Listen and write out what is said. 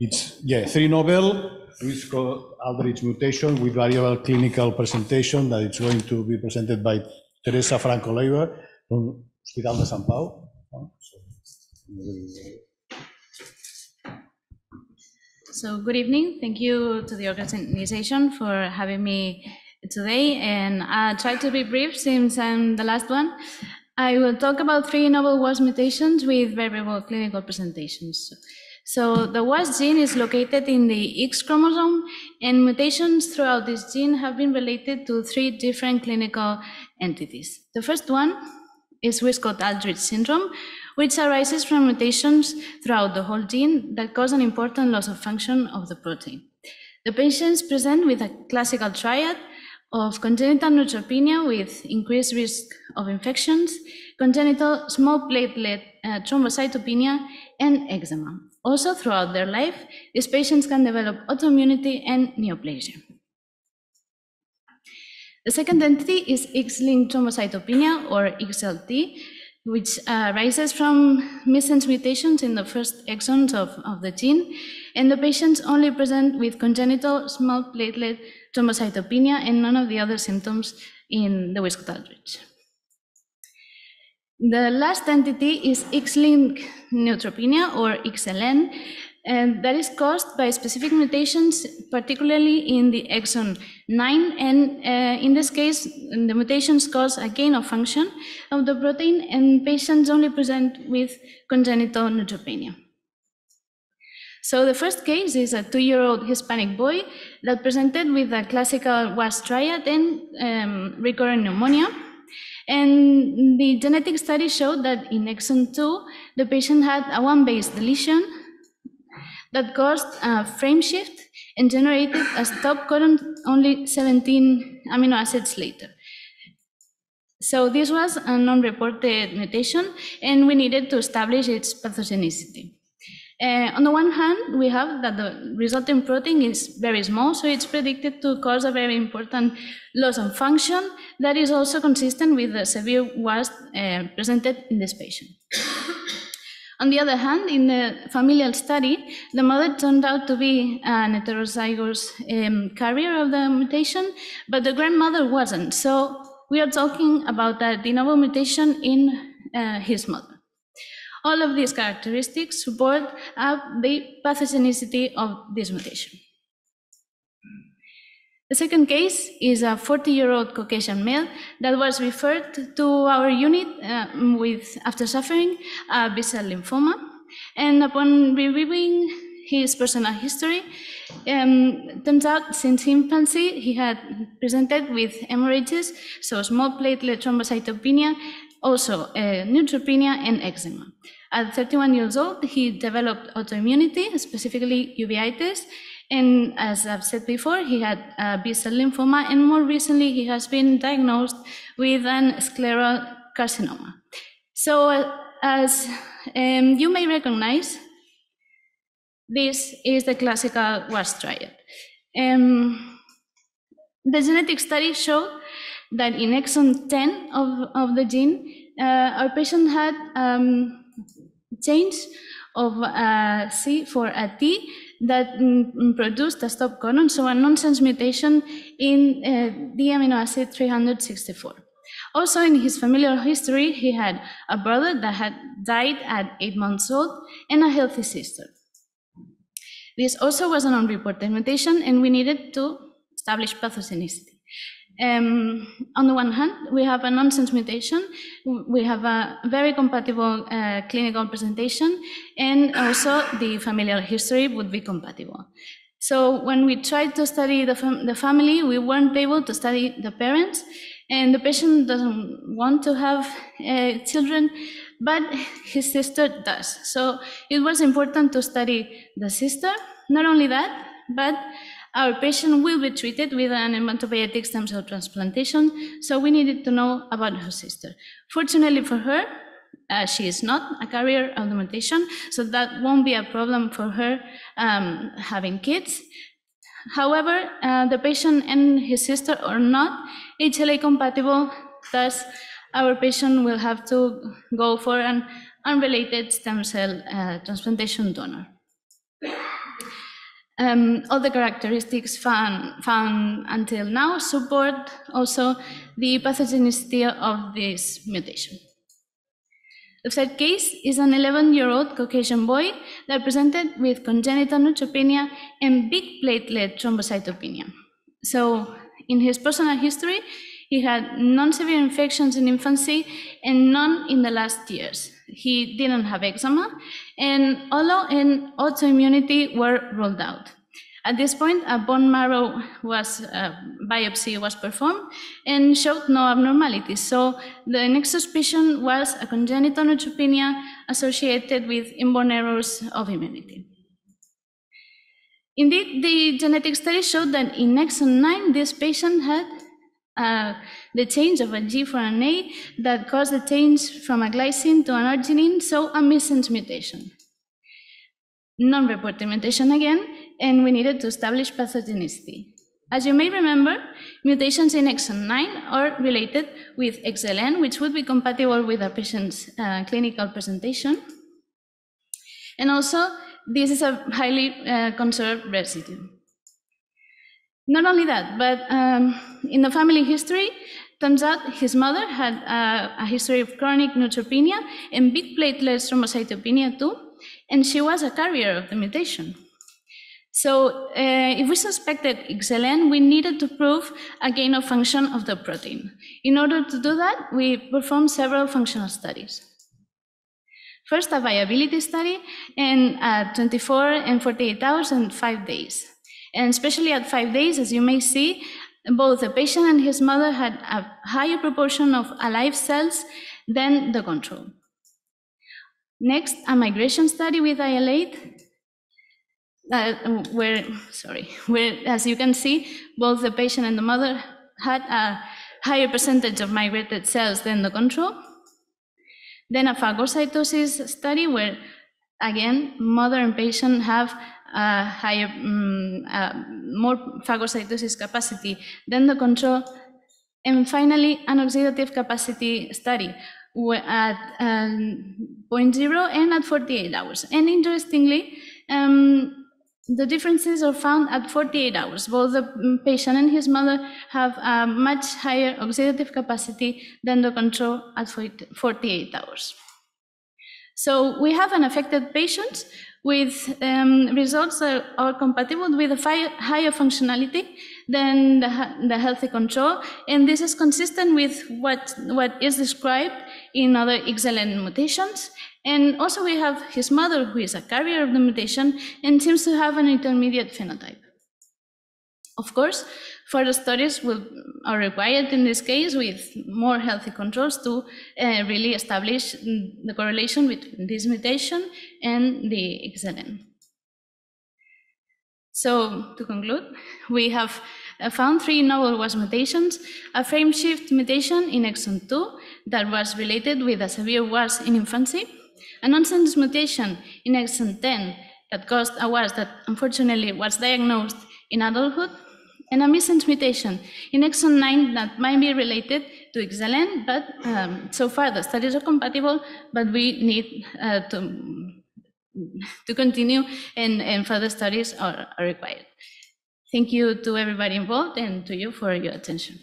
it's 3 novel risk Aldrich mutation with variable clinical presentation that it's going to be presented by Teresa Franco Leyva from Hospital de Sant Pau. So good evening. Thank you to the organization for having me today, and I'll try to be brief since I'm the last one. I will talk about 3 novel WAS mutations with variable clinical presentations. So the WAS gene is located in the X chromosome, and mutations throughout this gene have been related to 3 different clinical entities. The first one is Wiskott-Aldrich syndrome, which arises from mutations throughout the whole gene that cause an important loss of function of the protein. The patients present with a classical triad of congenital neutropenia with increased risk of infections, congenital small platelet thrombocytopenia, and eczema. Also, throughout their life, these patients can develop autoimmunity and neoplasia. The second entity is X-linked thrombocytopenia, or XLT, which arises from missense mutations in the first exons of the gene, and the patients only present with congenital small platelet thrombocytopenia and none of the other symptoms in the Wiskott-Aldrich. The last entity is X-linked neutropenia, or XLN, and that is caused by specific mutations, particularly in the exon 9, and in this case, the mutations cause a gain of function of the protein, and patients only present with congenital neutropenia. So the first case is a 2-year-old Hispanic boy that presented with a classical WAS triad and recurrent pneumonia. And the genetic study showed that in exon 2, the patient had a 1 base deletion that caused a frame shift and generated a stop codon only 17 amino acids later. So this was a non-reported mutation, and we needed to establish its pathogenicity. On the one hand, we have that the resulting protein is very small, so it's predicted to cause a very important loss of function that is also consistent with the severe WAS presented in this patient. On the other hand, in the familial study, the mother turned out to be an heterozygous carrier of the mutation, but the grandmother wasn't. So we are talking about a de novo mutation in his mother. All of these characteristics support the pathogenicity of this mutation. The second case is a 40-year-old Caucasian male that was referred to our unit after suffering B-cell lymphoma. And upon reviewing his personal history, turns out since infancy he had presented with hemorrhages, so small platelet thrombocytopenia, also neutropenia and eczema. At 31 years old, he developed autoimmunity, specifically uveitis, and as I've said before, he had B-cell lymphoma, and more recently he has been diagnosed with an scleral carcinoma. So as you may recognize, this is the classical WAS triad. The genetic study showed that in exon 10 of the gene, our patient had change of C for a T that produced a stop codon, so a nonsense mutation in the amino acid 364. Also, in his familial history, he had a brother that had died at 8 months old and a healthy sister. This also was an unreported mutation, and we needed to establish pathogenicity. On the one hand, we have a nonsense mutation, we have a very compatible clinical presentation, and also the familial history would be compatible. So when we tried to study the family, we weren't able to study the parents, and the patient doesn't want to have children, but his sister does. So it was important to study the sister. Not only that, but our patient will be treated with an hematopoietic stem cell transplantation, so we needed to know about her sister. Fortunately for her, she is not a carrier of the mutation, so that won't be a problem for her having kids. However, the patient and his sister are not HLA compatible, thus our patient will have to go for an unrelated stem cell transplantation donor. All the characteristics found until now support also the pathogenicity of this mutation. The third case is an 11-year-old Caucasian boy that presented with congenital neutropenia and big platelet thrombocytopenia. So in his personal history, he had non-severe infections in infancy and none in the last years. He didn't have eczema, and although an autoimmunity were ruled out. At this point, a bone marrow biopsy was performed and showed no abnormalities. So the next suspicion was a congenital neutropenia associated with inborn errors of immunity. Indeed, the genetic study showed that in exon 9, this patient had the change of a G4RNA that caused the change from a glycine to an arginine, so a missense mutation. Non-reported mutation again, and we needed to establish pathogenicity. As you may remember, mutations in exon 9 are related with XLN, which would be compatible with a patient's clinical presentation. And also, this is a highly conserved residue. Not only that, but in the family history, turns out his mother had a history of chronic neutropenia and big platelet thrombocytopenia too, and she was a carrier of the mutation. So if we suspected XLN, we needed to prove a gain of function of the protein. In order to do that, we performed several functional studies. First, a viability study in 24 and 48 hours and 5 days. And especially at 5 days, as you may see, both the patient and his mother had a higher proportion of alive cells than the control. Next, a migration study with IL-8, where, as you can see, both the patient and the mother had a higher percentage of migrated cells than the control. Then a phagocytosis study where, again, mother and patient have a higher, more phagocytosis capacity than the control. And finally, an oxidative capacity study at 0.0 and at 48 hours. And interestingly, the differences are found at 48 hours. Both the patient and his mother have a much higher oxidative capacity than the control at 48 hours. So we have an affected patient with results that are compatible with a higher functionality than the healthy control, and this is consistent with what is described in other XLN mutations. And also we have his mother, who is a carrier of the mutation and seems to have an intermediate phenotype. Of course, further studies are required in this case with more healthy controls to really establish the correlation between this mutation and the XLN. So to conclude, we have found 3 novel WAS mutations, a frame shift mutation in exon 2 that was related with a severe WAS in infancy, a nonsense mutation in exon 10 that caused a WAS that unfortunately was diagnosed in adulthood, and a missense mutation in exon 9 that might be related to XLN, but so far the studies are compatible, but we need to continue, and further studies are required. Thank you to everybody involved and to you for your attention.